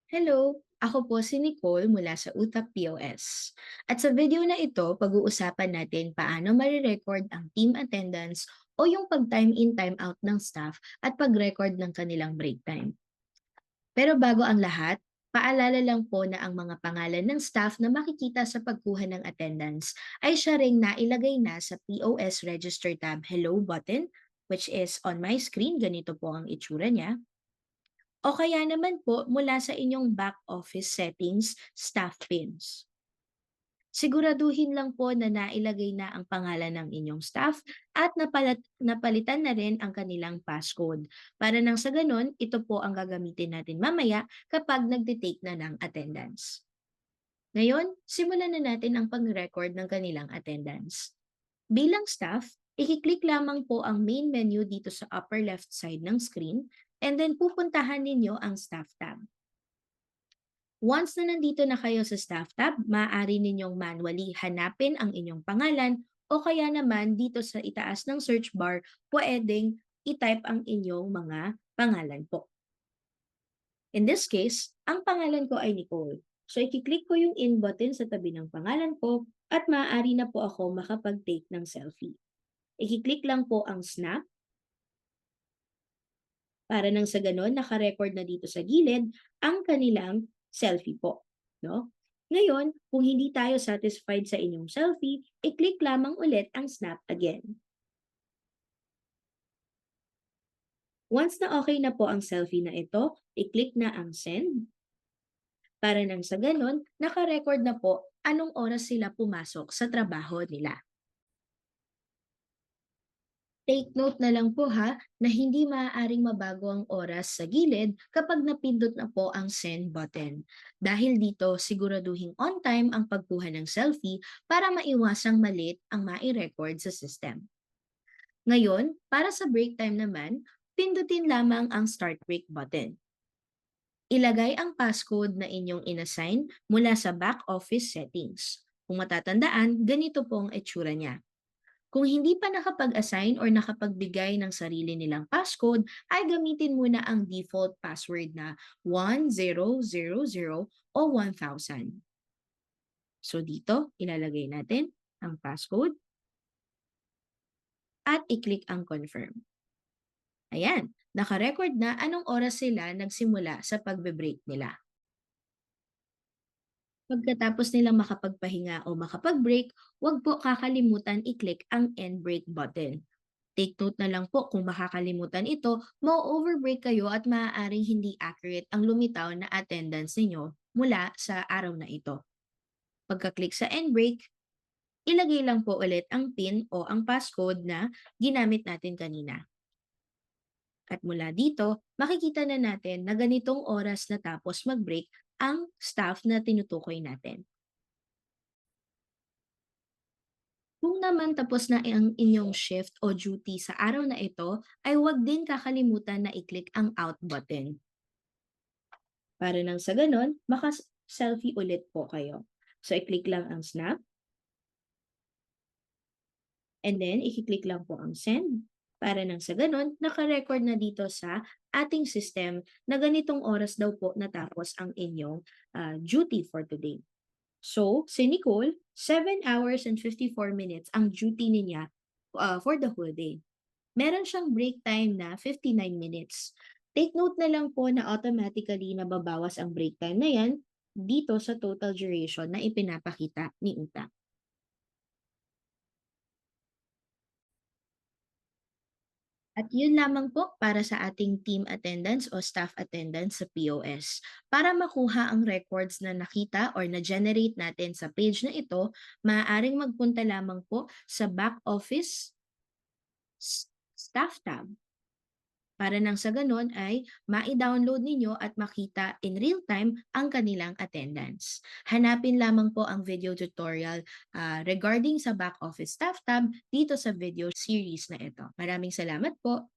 Hello, ako po si Nicole mula sa UTAP POS. At sa video na ito, pag-uusapan natin paano marirecord ang team attendance o yung pag-time in, time out ng staff at pag-record ng kanilang break time. Pero bago ang lahat, paalala lang po na ang mga pangalan ng staff na makikita sa pagkuha ng attendance ay siya ring nailagay na sa POS Register tab Hello button, which is on my screen, ganito po ang itsura niya. O kaya naman po mula sa inyong back office settings, staff pins. Siguraduhin lang po na nailagay na ang pangalan ng inyong staff at napalitan na rin ang kanilang passcode. Para nang sa ganun, ito po ang gagamitin natin mamaya kapag nagtitake na ng attendance. Ngayon, simulan na natin ang pag-record ng kanilang attendance. Bilang staff, i-click lamang po ang main menu dito sa upper left side ng screen and then pupuntahan ninyo ang staff tab. Once na nandito na kayo sa staff tab, maaari ninyong manually hanapin ang inyong pangalan o kaya naman dito sa itaas ng search bar, pwedeng i-type ang inyong mga pangalan po. In this case, ang pangalan ko ay Nicole. So, i-click ko yung in button sa tabi ng pangalan ko at maaari na po ako makapag-take ng selfie. I-click lang po ang snap para nang sa ganon naka-record na dito sa gilid ang kanilang selfie po. No? Ngayon, kung hindi tayo satisfied sa inyong selfie, i-click lamang ulit ang snap again. Once na okay na po ang selfie na ito, i-click na ang send para nang sa ganon naka-record na po anong oras sila pumasok sa trabaho nila. Take note na lang po ha na hindi maaaring mabago ang oras sa gilid kapag napindot na po ang send button. Dahil dito, siguraduhin on time ang pagkuha ng selfie para maiwasang malit ang mai-record sa system. Ngayon, para sa break time naman, pindutin lamang ang start break button. Ilagay ang passcode na inyong inassign mula sa back office settings. Kung matatandaan, ganito po ang itsura niya. Kung hindi pa nakapag-assign or nakapagbigay ng sarili nilang passcode, ay gamitin muna ang default password na 1000 o 1000. So dito, ilalagay natin ang passcode at i-click ang confirm. Ayan, naka-record na anong oras sila nagsimula sa pagbe-break nila. Pagkatapos nilang makapagpahinga o makapag-break, huwag po kakalimutan i-click ang end break button. Take note na lang po kung makakalimutan ito, ma-overbreak kayo at maaaring hindi accurate ang lumitaw na attendance ninyo mula sa araw na ito. Pagka-click sa end break, ilagay lang po ulit ang PIN o ang passcode na ginamit natin kanina. At mula dito, makikita na natin na ganitong oras na tapos mag-break ang staff na tinutukoy natin. Kung naman tapos na ang inyong shift o duty sa araw na ito, ay huwag din kakalimutan na i-click ang out button. Para nang sa ganon, maka-selfie ulit po kayo. So, i-click lang ang snap. And then, i-click lang po ang send. Para nang sa ganon, naka-record na dito sa ating system na ganitong oras daw po natapos ang inyong duty for today. So, si Nicole, 7 hours and 54 minutes ang duty niya for the whole day. Meron siyang break time na 59 minutes. Take note na lang po na automatically nababawas ang break time na yan dito sa total duration na ipinapakita ni UTA. At yun lamang po para sa ating team attendance o staff attendance sa POS. Para makuha ang records na nakita or na-generate natin sa page na ito, maaaring magpunta lamang po sa back office staff tab. Para nang sa ganun ay ma-download ninyo at makita in real time ang kanilang attendance. Hanapin lamang po ang video tutorial regarding sa back office staff tab dito sa video series na ito. Maraming salamat po.